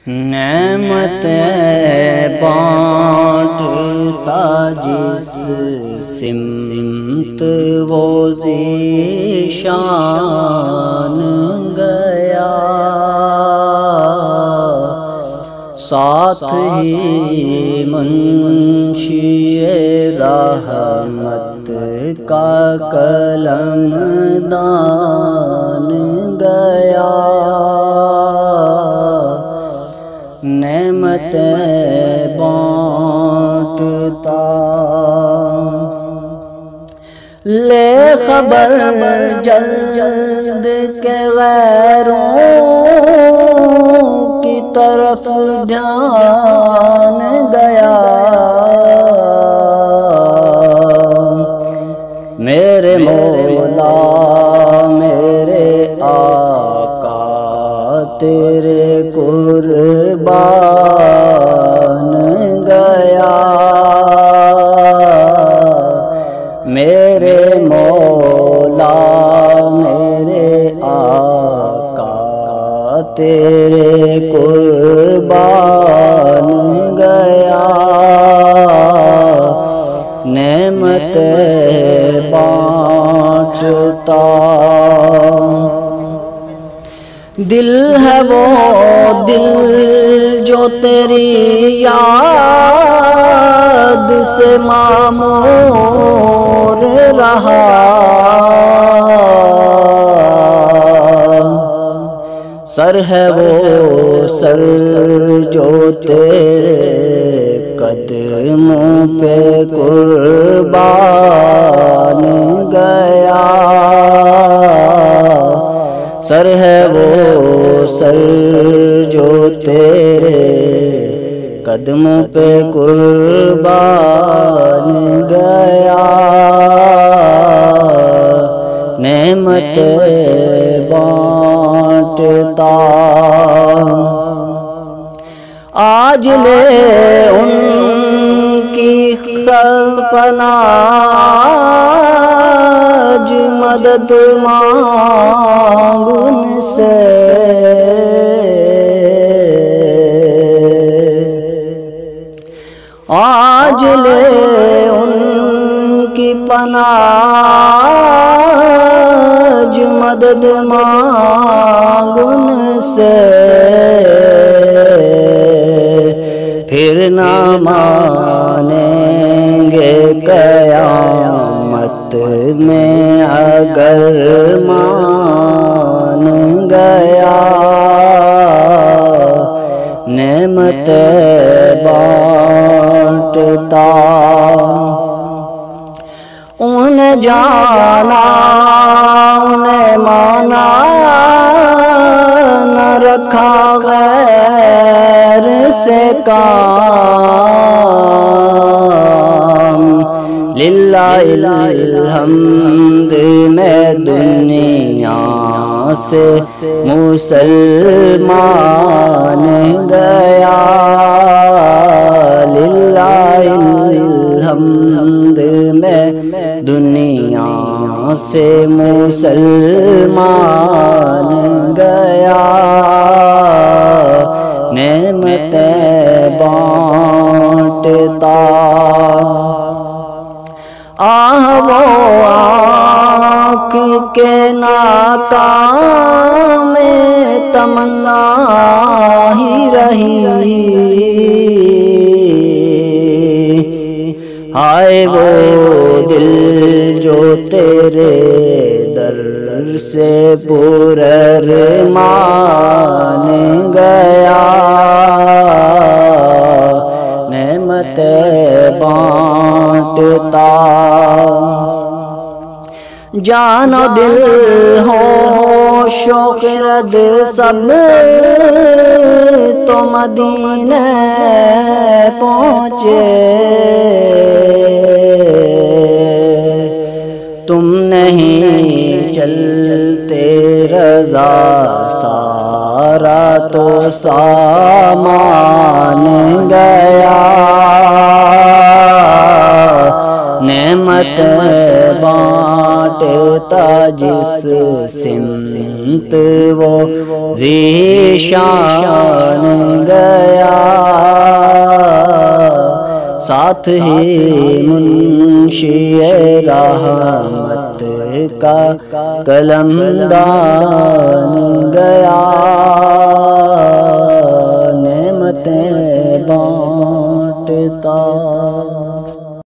نعمت بانٹتا جس سمت وہ ذیشان گیا، ساتھ ہی منشی رحمت کا قلم دان گیا۔ نعمت بانٹتا لے خبر جلد کے غیروں کی طرف دھیان گیا، میرے مولا میرے آقا تیرے قربان گیا، میرے مولا میرے آقا تیرے قربان گیا۔ نعمت بانٹتا دل ہے وہ دل جو تیری یاد سے معمور رہا، سر ہے وہ سر جو تیرے قدموں پہ قربان گیا، سر ہے وہ سر جو تیرے قدموں پہ قربان گیا۔ نعمت بانٹتا آج لے ان کی پناج مدد مانگ ان سے، آج لے ان کی پناج مدد مانگ ان سے، پھر نہ مانیں گے قیامت میں اگر مان گیا۔ نعمت بانٹتا انہیں جانا انہیں مانا نہ رکھا غیر سے کام، للہ الحمد میں دنیا سے مسلمان گیا، للہ الحمد میں دنیا سے مسلمان گیا۔ نعمت بانٹتا آہ وہ آنکھ کے ناکام تمنا ہی رہی، ہائے وہ دل جو تیرے در سے پرارمان گیا۔ نعمت بانٹتا جان و دل ہوش و خرد سب تو مدینے پہنچے، تم نہیں چلتے رضا سارا تو سامان گیا۔ نعمت بانٹتا جس سمت وہ ذیشان گیا۔ ساتھ ہی منشی رحمت کا قلم دان گیا، نعمتیں بانٹتا